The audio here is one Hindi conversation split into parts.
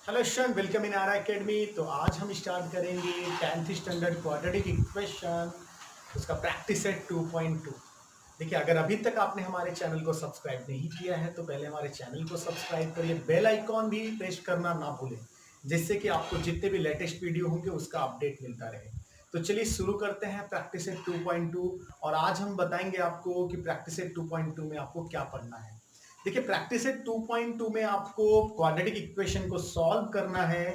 Hello student, welcome in are academy. तो आज हम स्टार्ट करेंगे 10th स्टैंडर्ड क्वाड्रेटिक इक्वेशन, उसका प्रैक्टिस सेट 2.2। देखिए, अगर अभी तक आपने हमारे चैनल को सब्सक्राइब नहीं किया है तो पहले हमारे चैनल को सब्सक्राइब करिए, बेल आइकॉन भी प्रेस करना ना भूलें, जिससे कि आपको जितने भी लेटेस्ट वीडियो होंगे उसका अपडेट मिलता रहे। तो चलिए शुरू करते हैं प्रैक्टिस सेट 2.2। और आज हम बताएंगे आपको कि प्रैक्टिस सेट 2.2 में आपको क्या पढ़ना है। देखिए, प्रैक्टिस सेट 2.2 में आपको क्वाड्रेटिक इक्वेशन को सॉल्व करना है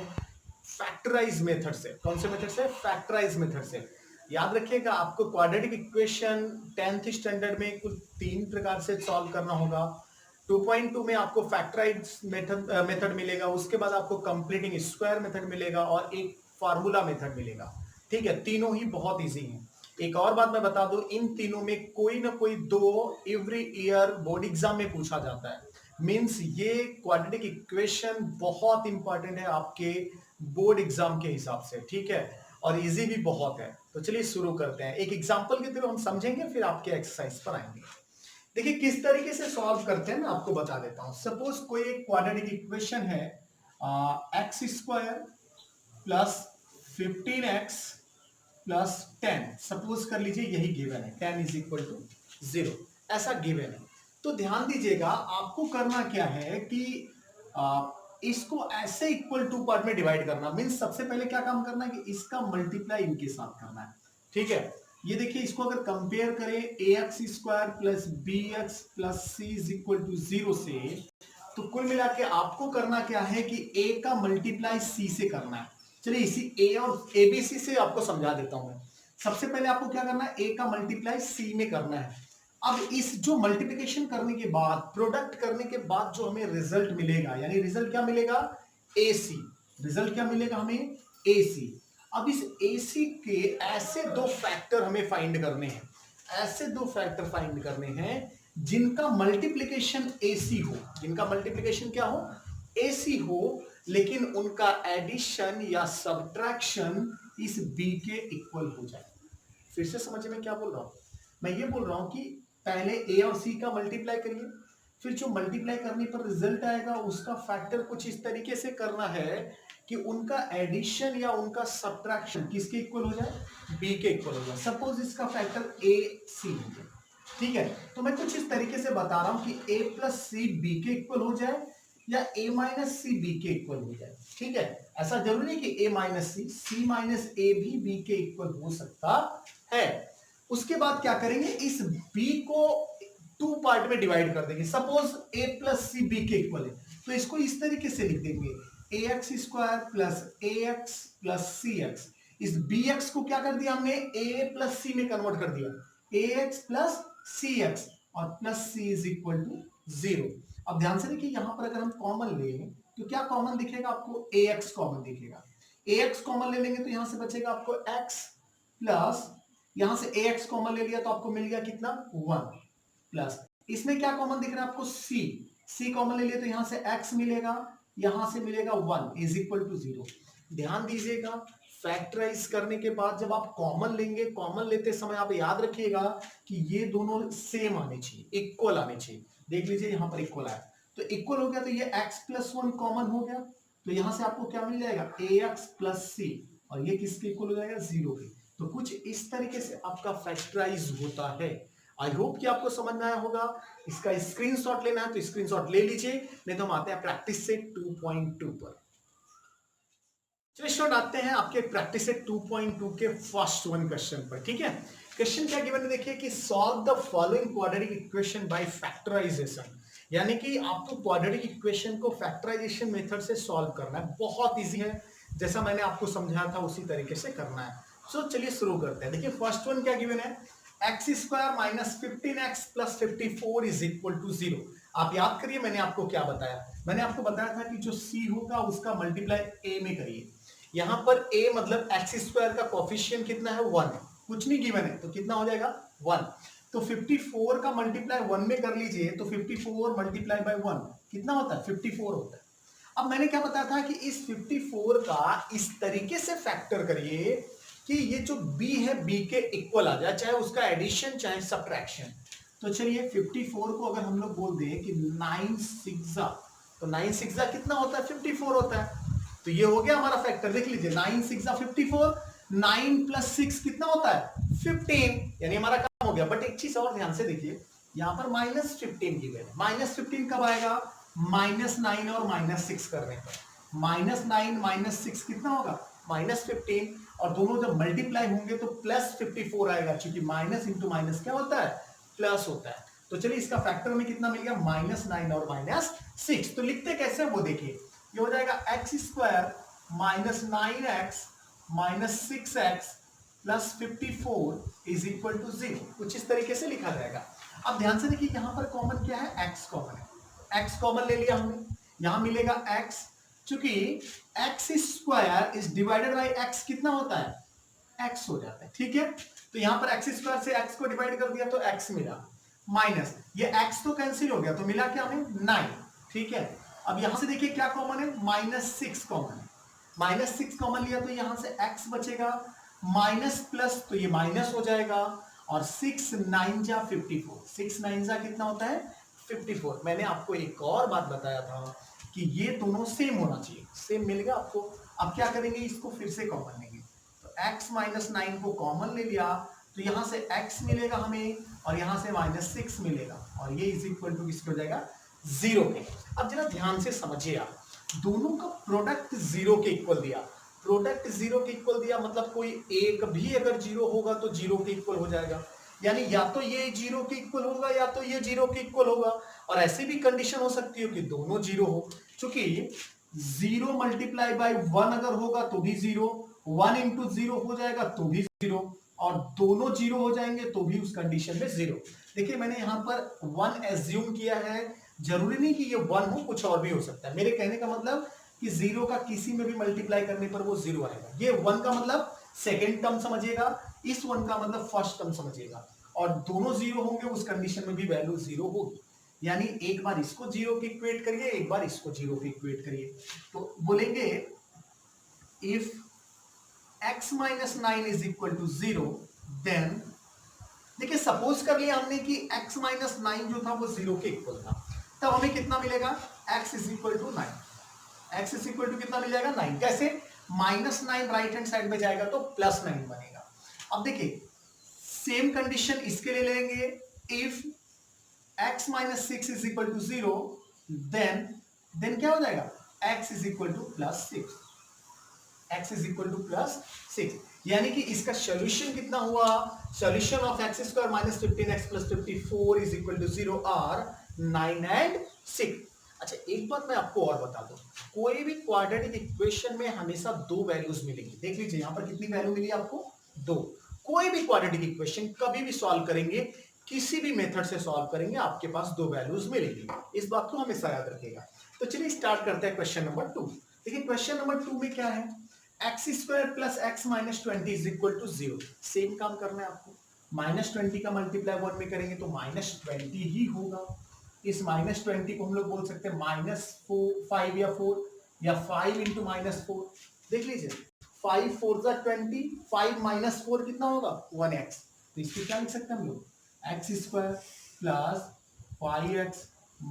फैक्टराइज मेथड से। कौन से मेथड से? फैक्टराइज मेथड से। याद रखिएगा, आपको क्वाड्रेटिक इक्वेशन 10th स्टैंडर्ड में कुल 3 प्रकार से सॉल्व करना होगा। 2.2 में आपको फैक्टराइज मेथड मिलेगा, उसके बाद आपको कंप्लीटिंग स्क्वायर मेथड मिलेगा और एक फार्मूला मेथड मिलेगा। ठीक है, तीनों ही बहुत इजी हैं। एक और बात मैं बता दूं, इन तीनों में कोई ना कोई दो एवरी ईयर बोर्ड एग्जाम में पूछा जाता है। मींस ये क्वाड्रेटिक इक्वेशन बहुत इंपॉर्टेंट है आपके बोर्ड एग्जाम के हिसाब से। ठीक है, और इजी भी बहुत है। तो चलिए शुरू करते हैं, एक एग्जांपल के थ्रू हम समझेंगे, फिर आपके एक्सरसाइज पर आएंगे। देखिए किस तरीके से सॉल्व करते हैं, मैं आपको बता देता हूं। सपोज कोई एक क्वाड्रेटिक इक्वेशन है, X square plus 15x plus 10। Suppose कर लीजिए यही गिवन है, 10 इज इक्वल टू 0, ऐसा गिवन है। तो ध्यान दीजिएगा, आपको करना क्या है कि इसको ऐसे इक्वल टू पार्ट में डिवाइड करना। मीन्स सबसे पहले क्या काम करना है कि इसका मल्टीप्लाई इनके साथ करना है। ठीक है, ये देखिए, इसको अगर कंपेयर करें A x square plus B x plus C is equal to 0 से, तो कुल मिला के आपको करना क्या है कि a का मल्टीप्लाई c से करना है। चलिए इसी a और abc से आपको समझा देता हूं मैं। सबसे पहले आपको क्या करना है, a का मल्टीप्लाई c में करना है। अब इस जो मल्टीप्लिकेशन करने के बाद, प्रोडक्ट करने के बाद जो हमें रिजल्ट मिलेगा, यानी रिजल्ट क्या मिलेगा, ac। रिजल्ट क्या मिलेगा हमें, ac। अब इस ac के ऐसे दो फैक्टर हमें फाइंड करने हैं, ऐसे दो फैक्टर फाइंड करने हैं जिनका मल्टीप्लिकेशन AC हो। जिनका मल्टीप्लिकेशन क्या हो, AC हो, लेकिन उनका एडिशन या सब्ट्रैक्शन इस B के इक्वल हो जाए। फिर से समझिए मैं क्या बोल रहा हूं। मैं ये बोल रहा हूं कि पहले A और C का मल्टीप्लाई करिए, फिर जो मल्टीप्लाई करने पर रिजल्ट आएगा उसका फैक्टर कुछ इस तरीके से करना है कि उनका एडिशन या उनका सब्ट्रैक्शन किसके इक्वल हो जाए, B के इक्वल हो जाए। सपोज इसका फैक्टर AC है। ठीक है, तो मैं कुछ इस तरीके से बता रहा हूं कि a प्लस सी बी के इक्वल हो जाए या a माइनस सी बी के इक्वल हो जाए। ठीक है, ऐसा जरूरी नहीं कि a माइनस सी माइनस ए भी b के इक्वल हो सकता है। उसके बाद क्या करेंगे, इस b को 2 पार्ट में डिवाइड कर देंगे। Suppose a plus C B के इक्वल है, तो इसको इस तरीके से लिख देंगे, A x square plus A X plus C X. इस बी एक्स को क्या कर दिया हमने, a प्लस सी में कन्वर्ट कर दिया, A X plus C X, और plus C is equal to 0। अब ध्यान से देखिए, यहां पर अगर हम कॉमन लें तो क्या कॉमन दिखेगा आपको, ए एक्स कॉमन दिखेगा। ए एक्स कॉमन ले लेंगे तो यहां से बचेगा आपको x प्लस, यहां से ए एक्स कॉमन ले लिया तो आपको मिल गया कितना, 1 प्लस, इसमें क्या कॉमन दिख रहा है आपको, c कॉमन ले लिया तो यहां से x मिलेगा, यहां से मिलेगा 1 इज इक्वल टू 0। ध्यान दीजिएगा, फैक्टराइज करने के बाद जब आप कॉमन लेंगे, कॉमन लेते समय आप याद रखिएगा कि ये दोनों सेम आने चाहिए, इक्वल आने चाहिए। देख लीजिए यहां पर इक्वल आया, तो इक्वल हो गया तो ये x प्लस 1 कॉमन हो गया, तो यहां से आपको क्या मिल जाएगा, ax प्लस सी, और ये किसके इक्वल हो जाएगा, 0 के। तो कुछ इस तरीके से आपका फैक्टराइज होता है। आई होप कि आपको समझ में आया होगा। इसका स्क्रीनशॉट लेना है तो स्क्रीनशॉट ले लीजिए, नहीं तो हम आते हैं प्रैक्टिस से 2.2 पर। चलिए स्टूडेंट, आते हैं आपके प्रैक्टिस से 2.2 के फर्स्ट वन क्वेश्चन पर। ठीक है, क्वेश्चन क्या गिवन है, देखिए कि solve the following quadratic equation by factorisation. यानी कि आपको क्वाड्रेटिक इक्वेशन को फैक्टराइजेशन मेथड से सॉल्व करना है। बहुत इजी है, जैसा मैंने आपको समझाया था उसी तरीके से करना है। सो चलिए शुरू करते हैं। देखिए फर्स्ट वन क्या गिवन है, X square minus 15x plus 54 is equal to 0। आप याद करिए मैंने आपको क्या बताया, मैंने आपको बताया था कि जो c होगा उसका मल्टीप्लाई a में करिए। यहां पर a मतलब एक्स स्क्वायर का कोफिशिएंट कितना है, 1 है, कुछ नहीं गिवन है, तो कितना हो जाएगा 1। तो 54 का मल्टीप्लाई 1 में कर लीजिए, तो 54 मल्टीप्लाई बाय 1 कितना होता है, 54 होता है। अब मैंने क्या बताया था कि इस 54 का इस तरीके से फैक्टर करिए कि ये जो b है b के इक्वल आ जाए, चाहे उसका एडिशन चाहे सब्ट्रैक्शन। तो चलिए 54 को अगर हम लोग बोल दें कि 9 6 जा, तो 9 6 जा कितना होता है, 54 होता है। तो ये हो गया हमारा फैक्टर, देख लीजिए 9 6 54, 9 प्लस 6 कितना होता है 15, यानी हमारा काम हो गया। बट एक चीज और ध्यान से देखिए, यहां पर -15 की वैल्यू, -15 कब आएगा, -9 और -6 करने पर। -9 -6 कितना होगा -15, और दोनों जब मल्टीप्लाई होंगे तो +54 आएगा, क्योंकि माइनस इंटू माइनस क्या होता है, प्लस होता है। तो चलिए इसका फैक्टर में कितना मिल गया, -9 और -6। तो लिखते कैसे वो देखिए, ये हो जाएगा x² -9x -6x +54 is equal to 0। कुछ इस तरीके से लिखा जाएगा। अब ध्यान से देखिए, यहां पर कॉमन क्या है, x कॉमन है, x कॉमन ले लिया हमने, यहां मिलेगा x, क्योंकि x² is divided by x कितना होता है, x हो जाता है, ठीक है। तो यहां पर x² से x को डिवाइड कर दिया तो x मिला, माइनस ये x तो कैंसिल हो गया, तो मिला क्या हमें 9, ठीक है। अब यहां से देखिए क्या कॉमन है, -6 कॉमन है, -6 कॉमन लिया तो यहां से x बचेगा, माइनस प्लस तो ये माइनस हो जाएगा, और 6 9 जा 54, 6 9 जा कितना होता है 54। मैंने आपको एक और बात बताया था कि ये दोनों सेम होना चाहिए, सेम मिल गया आपको। अब क्या करेंगे, इसको फिर से कॉमन लेंगे, तो x -9 को कॉमन ले लिया, तो यहां से x मिलेगा हमें, और यहां से -6 मिलेगा, और ये इज इक्वल टू किसके हो जाएगा, 0 के। अब जरा ध्यान से समझिए आप, दोनों का प्रोडक्ट 0 के इक्वल दिया, प्रोडक्ट 0 के इक्वल दिया मतलब कोई एक भी अगर 0 होगा तो 0 के इक्वल हो जाएगा, यानी या तो ये 0 के इक्वल होगा या तो ये 0 के इक्वल होगा। और ऐसी भी कंडीशन हो सकती है कि दोनों 0 हो, क्योंकि 0 मल्टीप्लाई बाई 1 अगर होगा तो भी 0, 1 इंटू 0 हो जाएगा तो भी 0, और दोनों 0 हो जाएंगे तो भी उस कंडीशन में 0। देखिए मैंने यहां पर 1 एज्यूम किया है, जरूरी नहीं कि ये 1 हो, कुछ और भी हो सकता है। मेरे कहने का मतलब कि 0 का किसी में भी मल्टीप्लाई करने पर वो 0 आएगा। ये 1 का मतलब सेकेंड टर्म समझिएगा, इस 1 का मतलब फर्स्ट टर्म समझिएगा, और दोनों 0 होंगे उस कंडीशन में भी वैल्यू 0 होगी। यानी एक बार इसको 0 के इक्वेट करिए, एक बार इसको 0 के इक्वेट करिए, तो बोलेंगे if x - 9 is equal to 0, then देखिए सपोज कर लिया हमने कि x - 9 जो था वो 0 के इक्वल था, तब हमें कितना मिलेगा, x is equal to 9, x is equal to कितना मिल जाएगा 9। कैसे, -9 राइट हैंड साइड में जाएगा तो +9 बनेगा। अब देखिए सेम कंडीशन इसके लिए लेंगे, if x - 6 is equal to 0, then क्या हो जाएगा, x is equal to +6, x is equal to +6, यानी कि इसका सॉल्यूशन कितना हुआ, solution of x² - 15x + 54 is equal to 0 or 9 and 6। अच्छा एक बात मैं आपको और बता दूं, कोई भी क्वाड्रेटिक इक्वेशन में हमेशा दो वैल्यूज मिलेंगी। देख लीजिए यहां पर कितनी वैल्यू मिली आपको, दो। कोई भी क्वाड्रेटिक इक्वेशन कभी भी सॉल्व करेंगे, किसी भी मेथड से सॉल्व करेंगे, आपके पास दो वैल्यूज मिलेंगी, इस बात को हमेशा याद रखिएगा। तो चलिए स्टार्ट करते हैं क्वेश्चन नंबर 2। देखिए क्वेश्चन नंबर 2 में क्या है, x² + x - 20 is equal to 0। Same काम करना है आपको, -20 का मल्टीप्लाई 1 में करेंगे तो -20 ही होगा। इस -20 को हम लोग बोल सकते हैं -5 या 4, या 5 इंटू -4। देख लीजिए 5 4 जा 20, 5 - 4 कितना होगा 1x। तो इसको क्या लिख सकते हैं हम लोग, x² + 5x -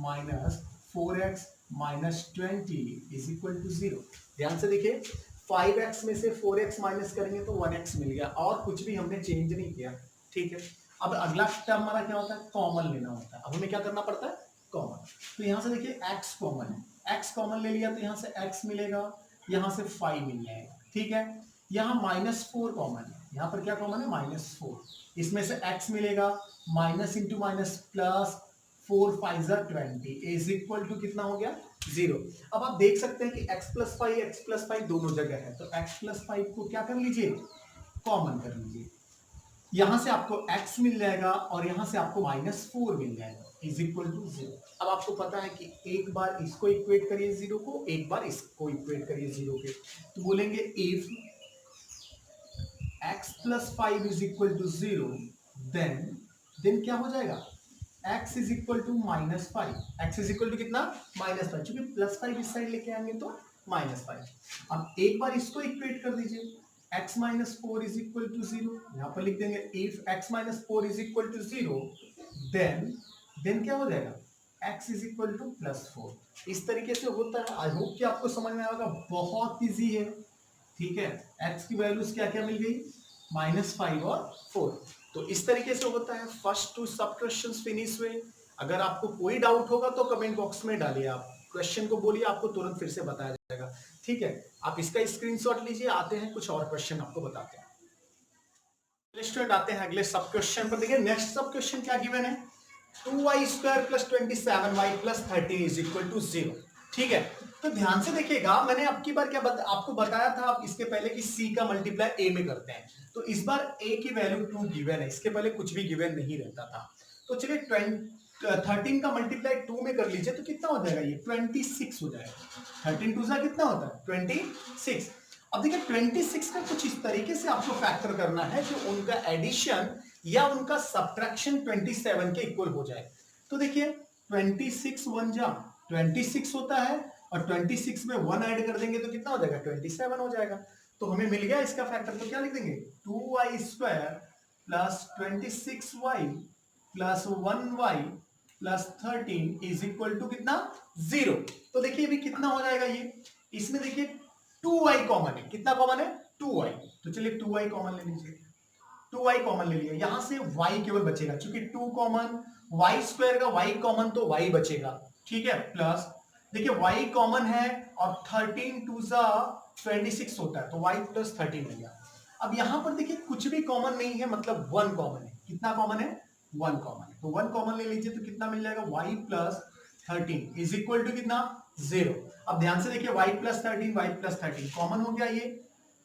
4x - 20 is equal to 0। ध्यान से देखिए 5x में से 4x माइनस करेंगे तो 1x मिल गया, और कुछ भी हमने चेंज नहीं किया, ठीक है। अब अगला टर्म हमारा क्या होता है, कॉमन लेना होता है। अब हमें क्या करना पड़ता है, कॉमन। तो यहां से देखिए x कॉमन है, x कॉमन ले लिया तो यहां से x मिलेगा, यहां से 5 मिल जाएगा, ठीक है। यहां -4 कॉमन है, यहां पर क्या कॉमन है, -4, इसमें से x मिलेगा, माइनस इंटू माइनस प्लस, 4 5 जा 20 इज इक्वल टू कितना हो गया 0। अब आप देख सकते हैं कि x + 5 दोनों जगह है, तो x + 5 को क्या कर लीजिए, कॉमन कर लीजिए। यहां से आपको x मिल जाएगा और यहां से आपको -4 मिल जाएगा, इज इक्वल टू 0। अब आपको पता है कि एक बार इसको इक्वेट करिए 0 को, एक बार इसको इक्वेट करिए 0 के, तो बोलेंगे if x + 5 is equal to 0, then क्या हो जाएगा, x is equal to -5, x is equal to कितना -5, क्योंकि +5 इस साइड लेके आएंगे तो -5। अब एक बार इसको इक्वेट कर दीजिए, x - 4 इज इक्वल टू 0, यहां पर लिख देंगे if x - 4 is equal to 0, then क्या हो जाएगा, x इज इक्वल टू +4। इस तरीके से होता है। आई होप कि आपको समझ में आएगा, बहुत इजी है। ठीक है, x की वैल्यूज क्या क्या मिल गई, -5 और 4। तो इस तरीके से होता है। फर्स्ट टू सब क्वेश्चंस फिनिश हुए। अगर आपको कोई डाउट होगा तो कमेंट बॉक्स में डालिए, आप क्वेश्चन को बोलिए, आपको तुरंत फिर से बताया जाएगा। ठीक है, आप इसका स्क्रीनशॉट लीजिए। आते हैं कुछ और क्वेश्चन आपको बताते हैं। स्टूडेंट आते हैं अगले सब क्वेश्चन पर। देखिए नेक्स्ट सब क्वेश्चन क्या गिवन है, 2y² + 27y + 13 is equal to 0। ठीक है, तो ध्यान से देखिएगा, मैंने आपकी बार क्या आपको बताया था आप इसके पहले कि c का मल्टीप्लाई a में करते हैं। तो इस बार a की वैल्यू 2 गिवन है, इसके पहले कुछ भी गिवन नहीं रहता था। तो चलिए 13 का मल्टीप्लाई 2 में कर लीजिए, तो कितना हो जाएगा, ये 26 हो जाएगा। 13 2 कितना होता है, 26। अब देखिए 26 का कुछ इस तरीके से आपको फैक्टर करना है कि उनका एडिशन या उनका सब्ट्रैक्शन 27 के इक्वल हो जाए। तो देखिए 26 1 जा 26 होता है, और 26 में 1 ऐड कर देंगे तो कितना हो जाएगा, 27 हो जाएगा। तो हमें मिल गया इसका फैक्टर। तो क्या लिख देंगे, 2y² + 26y + 1y + 13 is equal to कितना, 0। तो देखिए अभी कितना हो जाएगा ये, इसमें देखिए 2y कॉमन है। कितना कॉमन है, 2y। तो चलिए 2y कॉमन ले लीजिए, 2y कॉमन ले लिया। यहां से y केवल बचेगा, क्योंकि 2 कॉमन, y² का y कॉमन, तो y बचेगा। ठीक है, प्लस देखिए y कॉमन है और 13 2 26 होता है, तो y + 13 हो गया। अब यहां पर देखिए कुछ भी कॉमन नहीं है, मतलब 1 कॉमन है। कितना कॉमन है, 1 कॉमन है। तो 1 कॉमन ले लीजिए, तो कितना मिल जाएगा, y + 13 इज इक्वल टू कितना, 0। अब ध्यान से देखिए y + 13 y + 13 कॉमन हो गया ये,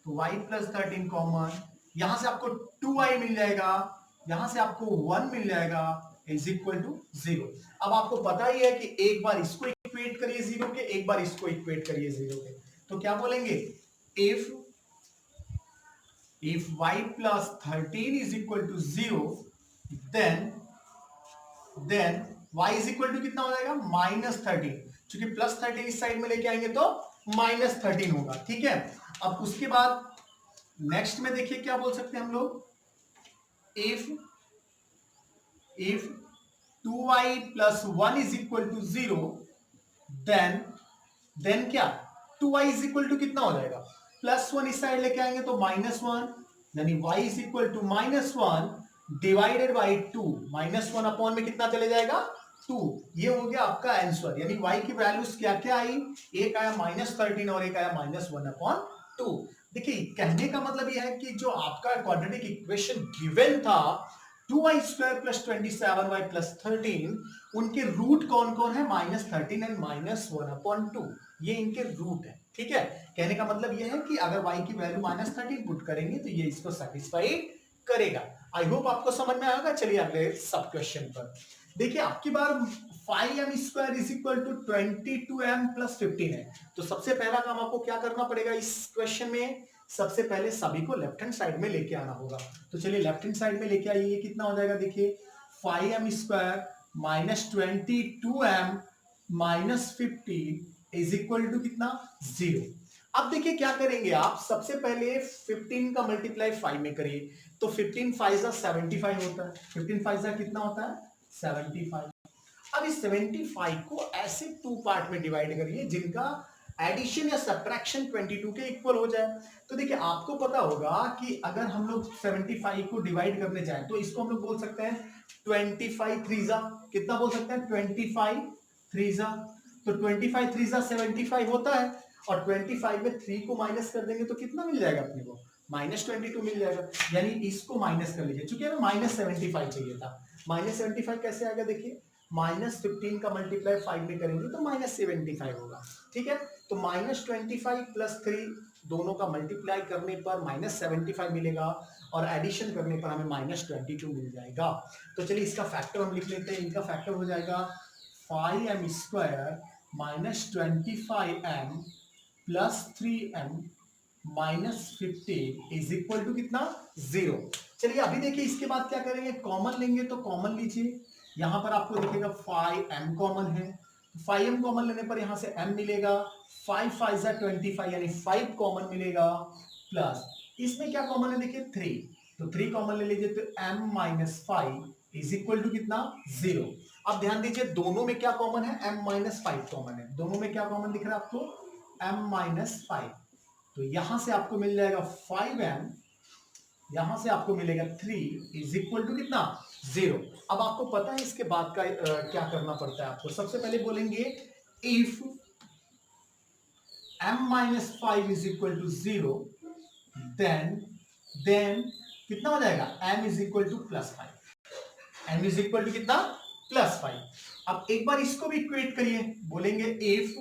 तो y + 13 कॉमन, यहां से आपको 2y मिल जाएगा, यहां से आपको 1 मिल जाएगा, इज इक्वल टू 0। अब आपको पता ही है कि एक बार इसको इक्वेट करिए 0 के, एक बार इसको इक्वेट करिए 0 के। तो क्या बोलेंगे, if y + 13 is equal to 0, then y is equal to कितना हो जाएगा, -13। क्योंकि +13 इस साइड में लेके आएंगे तो -13 होगा। ठीक है, अब उसके बाद नेक्स्ट में देखिए क्या बोल सकते हैं हम लोग, if 2y + 1 is equal to 0, then क्या, 2y इज इक्वल टू कितना हो जाएगा, +1 इस साइड लेके आएंगे तो -1, यानी y is equal to -1 divided by 2। -1 upon में कितना चले जाएगा, 2। ये हो गया आपका आंसर। यानी y की वैल्यूज क्या क्या आई, एक आया -13 और एक आया -1/2। देखिए कहने का मतलब यह है कि जो आपका क्वाड्रेटिक इक्वेशन गिवन था 2y² + 27y + 13, उनके रूट कौन कौन है, -13 एंड -1/2। ये इनके रूट है। ठीक है, कहने का मतलब यह है कि अगर y की वैल्यू -13 पुट करेंगे तो ये इसको सेटिस्फाई करेगा। आई होप आपको समझ में आएगा। चलिए अगले सब क्वेश्चन पर देखिए, आपकी बार 5m² is equal to 22m + 15 है। तो सबसे पहला काम आपको क्या करना पड़ेगा इस क्वेश्चन में, सबसे पहले सभी को लेफ्ट हैंड साइड में लेके आना होगा। तो चलिए लेफ्ट हैंड साइड में लेके आइए, कितना हो जाएगा, देखिए 5m² - 22m - 15 is equal to कितना, 0। अब देखिए क्या करेंगे आप, सबसे पहले 15 का मल्टीप्लाई 5 में करिए, तो 15 5 75 होता है। 15 5 कितना होता है, 75। अब इस 75 को ऐसे 2 पार्ट में डिवाइड करिए जिनका एडिशन या सब्ट्रैक्शन 22 के इक्वल हो जाए। तो देखिए आपको पता होगा कि अगर हम लोग 75 को डिवाइड करने जाए तो इसको हम लोग बोल सकते हैं 25 3 कितना बोल सकते हैं, 25 3 तो 25 3 75 होता है, और 25 में 3 को माइनस कर देंगे तो कितना मिल जाएगा अपने को, -22 मिल जाएगा। यानी इसको माइनस कर लीजिए, चूंकि हमें -75 चाहिए था। -75 कैसे आएगा, देखिए -15 का मल्टीप्लाई 5 में करेंगे तो -75 होगा। ठीक है, तो -25 + 3 दोनों का मल्टीप्लाई करने पर -75 मिलेगा, और एडिशन करने पर हमें -22 मिल जाएगा। तो चलिए इसका फैक्टर हम लिख लेते हैं। इनका फैक्टर हो जाएगा 5m² - 25m + 3m - 15 is equal to कितना, 0। चलिए अभी देखिए इसके बाद क्या करेंगे, कॉमन लेंगे, तो कॉमन लीजिए। यहां पर आपको दिखेगा 5m कॉमन है, 5m कॉमन लेने पर यहां से m मिलेगा, 5 5 25 यानी 5 कॉमन मिलेगा, प्लस इसमें क्या कॉमन है, देखिए 3, तो 3 कॉमन ले लीजिए, तो m - 5 इज इक्वल टू कितना, 0। अब ध्यान दीजिए दोनों में क्या कॉमन है, m-5 कॉमन है। दोनों में क्या कॉमन दिख रहा है आपको, m-5। तो यहां से आपको मिल जाएगा 5m, यहां से आपको मिलेगा 3 इज इक्वल टू कितना, 0। अब आपको पता है इसके बाद का क्या करना पड़ता है आपको। सबसे पहले बोलेंगे if m-5 is equal to 0 then कितना हो जाएगा, m is equal to +5। m is equal to कितना, +5। अब एक बार इसको भी इक्वेट करिए, बोलेंगे if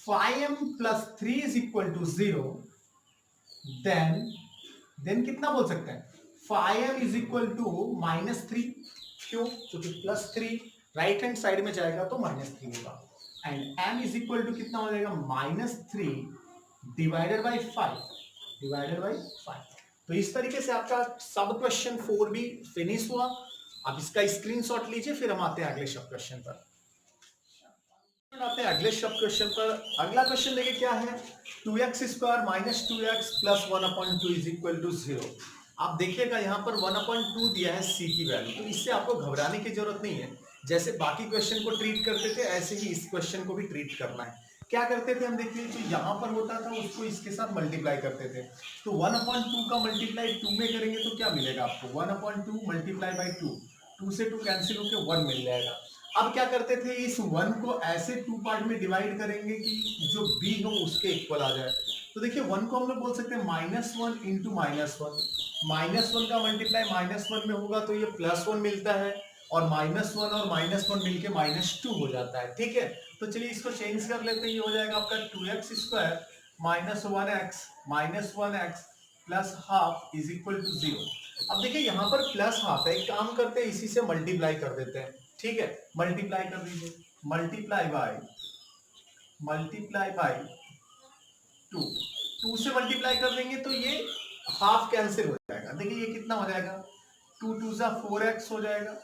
5m + 3 is equal to 0 then कितना बोल सकते हैं, 5m इज इक्वल टू -3। क्यों, क्योंकि +3 राइट हैंड साइड में जाएगा तो -3 होगा। And m is equal to कितना हो जाएगा, -3 डिवाइडेड बाई 5। तो इस तरीके से आपका सब क्वेश्चन 4 भी फिनिश हुआ। अब इसका स्क्रीनशॉट लीजिए, फिर हम आते हैं अगले सब क्वेश्चन पर। आते हैं अगले सब क्वेश्चन पर। अगला क्वेश्चन देखिए क्या है, 2x² - 2x + 1/2 is equal to 0। आप देखिएगा यहाँ पर 1/2 दिया है c की वैल्यू, तो इससे आपको घबराने की जरूरत नहीं है। जैसे बाकी क्वेश्चन को ट्रीट करते थे ऐसे ही इस क्वेश्चन को भी ट्रीट करना है। क्या करते थे हम, देखिए जो यहाँ पर होता था उसको इसके साथ मल्टीप्लाई करते थे। तो 1/2 का मल्टीप्लाई 2 में करेंगे तो क्या मिलेगा आपको, 1/2 मल्टीप्लाई बाई 2, 2 से 2 कैंसिल होकर 1 मिल जाएगा। अब क्या करते थे, इस 1 को ऐसे 2 पार्ट में डिवाइड करेंगे कि जो b हो उसके इक्वल आ जाए। तो देखिए 1 को हम लोग बोल सकते हैं -1 × -1 का मल्टीप्लाई -1 में होगा तो ये +1 मिलता है, और -1 और -1 मिलके -2 हो जाता है। ठीक है, तो चलिए इसको चेंज कर लेते हैं। ये हो जाएगा आपका 2x² - 1x + ½ is equal to 0। अब देखिए यहाँ पर +½ है, एक काम करते हैं इसी से मल्टीप्लाई कर देते हैं। ठीक है, मल्टीप्लाई कर दीजिए, मल्टीप्लाई बाय 2 से मल्टीप्लाई कर देंगे तो ये हाफ कैंसिल हो जाएगा। देखिए ये कितना हो जाएगा, 2 2 = 4x हो जाएगा।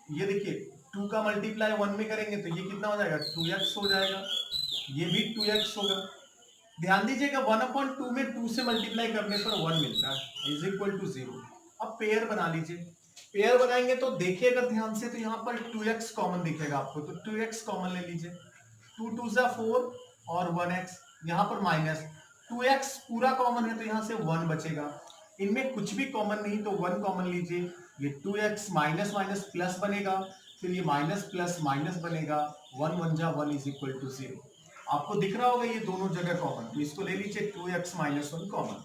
ये देखिए 2 का मल्टीप्लाई 1 में करेंगे तो ये कितना हो जाएगा, 2x हो जाएगा। ये भी 2x होगा। ध्यान दीजिएगा 1/2 में 2 से मल्टीप्लाई करने पर 1 मिलता है इज इक्वल टू 0। अब पेयर बना लीजिए, पेयर बनाएंगे तो देखिएगा ध्यान से, तो यहाँ पर 2x कॉमन दिखेगा आपको, तो 2x कॉमन ले लीजिए। 2 2 = 4 और 1x, यहाँ पर माइनस 2x पूरा कॉमन है तो यहाँ से 1 बचेगा। इनमें कुछ भी कॉमन नहीं तो 1 कॉमन लीजिए। ये 2x माइनस माइनस प्लस बनेगा, फिर ये माइनस प्लस माइनस बनेगा, 1 1 = 1 इज इक्वल टू 0। आपको दिख रहा होगा ये दोनों जगह कॉमन, तो इसको ले लीजिए 2x - 1 कॉमन।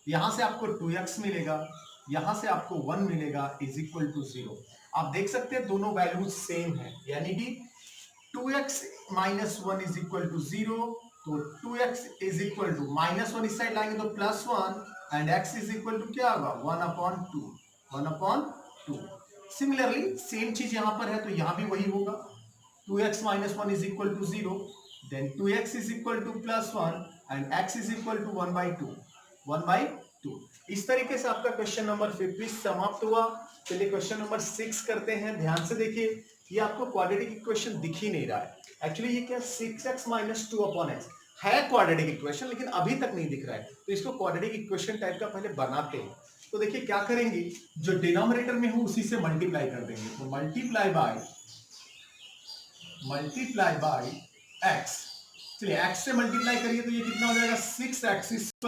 यहां से आपको 2x मिलेगा, यहां से आपको 1 मिलेगा इज इक्वल टू 0। आप देख सकते हैं दोनों वैल्यूज सेम है, यानी कि 2x - 1 इज इक्वल टू 0। तो 2x इज इक्वल टू -1 इस साइड लाएंगे तो +1 and x is equal to क्या होगा, 1/2। सिमिलरली सेम चीज यहां पर है तो यहां भी वही होगा, 2x - 1 is equal to 0, then 2x is equal to +1 and x is equal to 1/2। इस तरीके से आपका क्वेश्चन नंबर 50 समाप्त हुआ। चलिए क्वेश्चन नंबर 6 करते हैं। ध्यान से देखिए, ये आपको क्वाड्रेटिक इक्वेशन दिख ही नहीं रहा है। एक्चुअली ये क्या 6x - 2/x है क्वाड्रेटिक इक्वेशन, लेकिन अभी तक नहीं दिख रहा है, तो इसको क्वाड्रेटिक इक्वेशन टाइप का पहले बनाते हैं। तो देखिए क्या करेंगे, जो डिनोमिनेटर में हो उसी से मल्टीप्लाई कर देंगे। तो मल्टीप्लाई बाय x, चलिए x से मल्टीप्लाई करिए तो ये कितना हो जाएगा, 6x² -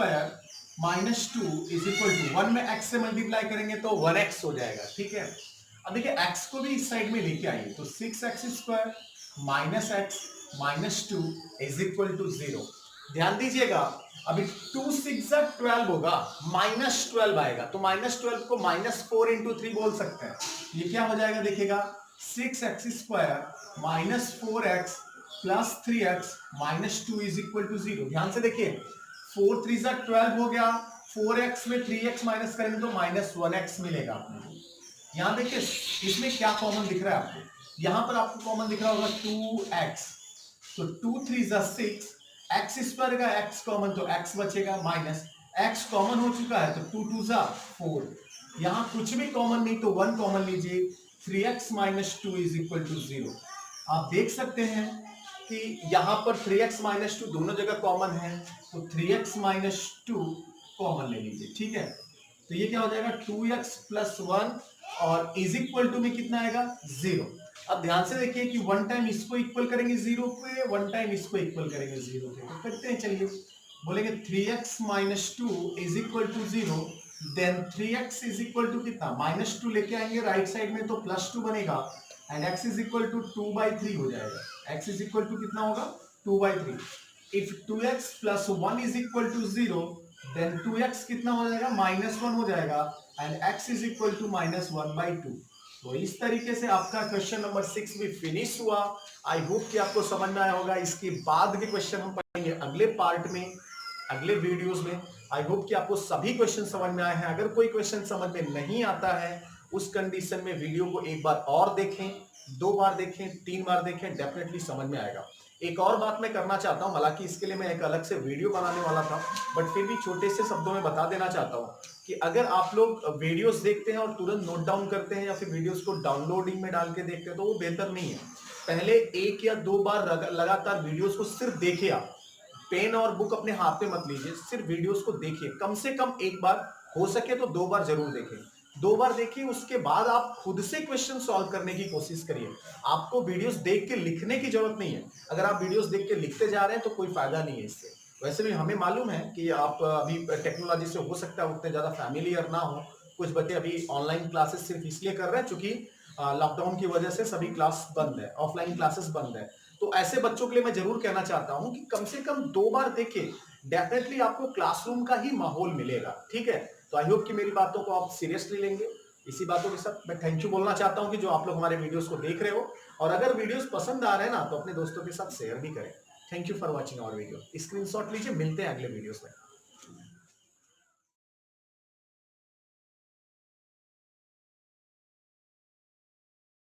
2 इज इक्वल टू 1 में x से मल्टीप्लाई करेंगे तो 1x हो जाएगा। ठीक है, अब देखिए x को भी इस साइड में लेके आइए, तो 6x² - x - 2 is equal to 0। ध्यान दीजिएगा अभी 2 6 = 12 होगा, -12 आएगा, तो -12 को -4 × 3 बोल सकते हैं। ये क्या हो जाएगा, देखिएगा 6x² - 4x + 3x - 2 is equal to 0। ध्यान से देखिए 4 3 = 12 हो गया, 4x में 3x माइनस करेंगे तो -1x मिलेगा आपको। यहां देखिए इसमें क्या कॉमन दिख रहा है आपको, यहां पर आपको कॉमन दिख रहा होगा 2x, तो 2 3 = 6, x² का x कॉमन तो x बचेगा, माइनस x कॉमन हो चुका है तो 2 2 = 4। यहां कुछ भी कॉमन नहीं तो 1 कॉमन लीजिए, 3x - 2 इज इक्वल टू 0। आप देख सकते हैं कि यहां पर 3x - 2 दोनों जगह कॉमन है, तो 3x - 2 कॉमन ले लीजिए। ठीक है, तो ये क्या हो जाएगा 2x + 1 और इज इक्वल टू में कितना आएगा 0। अब ध्यान से देखिए कि वन टाइम इसको इक्वल करेंगे जीरो पे, वन टाइम इसको इक्वल करेंगे जीरो पे, तो करते हैं चलिए। बोलेंगे 3x minus two is equal to zero, then 3x is equal to कितना, माइनस टू लेके आएंगे राइट साइड में तो प्लस टू बनेगा, and x is equal to 2/3 हो जाएगा। x इज इक्वल टू कितना होगा, 2/3। If 2x plus 1 is equal to zero, then 2x कितना हो जाएगा, -1 हो जाएगा, and x is equal to -1/2। तो इस तरीके से आपका क्वेश्चन नंबर 6 भी फिनिश हुआ। आई होप कि आपको समझ में आया होगा। इसके बाद के क्वेश्चन हम पढ़ेंगे अगले पार्ट में, अगले वीडियोस में। आई होप कि आपको सभी क्वेश्चन समझ में आए हैं। अगर कोई क्वेश्चन समझ में नहीं आता है, उस कंडीशन में वीडियो को एक बार और देखें, 2 बार देखें, 3 बार देखें, डेफिनेटली समझ में आएगा। एक और बात मैं करना चाहता हूं, हालांकि इसके लिए मैं एक अलग से वीडियो बनाने वाला था, बट फिर भी छोटे से शब्दों में बता देना चाहता हूं कि अगर आप लोग वीडियोस देखते हैं और तुरंत नोट डाउन करते हैं या फिर वीडियोस को डाउनलोडिंग में डाल के देखते हैं तो वो बेहतर नहीं है। पहले 1 या 2 बार लगातार वीडियोस को सिर्फ देखिए। आप पेन और बुक अपने हाथ में मत लीजिए, सिर्फ वीडियोस को देखिए। कम से कम एक बार, हो सके तो 2 बार जरूर देखें। 2 बार देखिए, उसके बाद आप खुद से क्वेश्चन सॉल्व करने की कोशिश करिए। आपको वीडियोस देख के लिखने की जरूरत नहीं है। अगर आप वीडियोस देख के लिखते जा रहे हैं तो कोई फायदा नहीं है इससे। वैसे भी हमें मालूम है कि आप अभी टेक्नोलॉजी से हो सकता है उतने ज्यादा फैमिलियर ना हो। कुछ बच्चे अभी ऑनलाइन क्लासेस सिर्फ इसलिए कर रहे हैं क्योंकि लॉकडाउन की वजह से सभी क्लास बंद है, ऑफलाइन क्लासेस बंद है। तो ऐसे बच्चों के लिए मैं जरूर कहना चाहता हूं कि कम से कम 2 बार देखें, डेफिनेटली आपको क्लासरूम का ही माहौल मिलेगा। ठीक है, तो आई होप कि मेरी बातों को आप सीरियसली लेंगे। इसी बातों के साथ मैं थैंक यू बोलना चाहता हूं कि जो आप लोग हमारे वीडियोस को देख रहे हो, और अगर वीडियोस पसंद आ रहे हैं ना तो अपने दोस्तों के साथ शेयर भी करें। Thank you for watching our video. Screenshot लीजिए, मिलते हैं अगले वीडियोस में।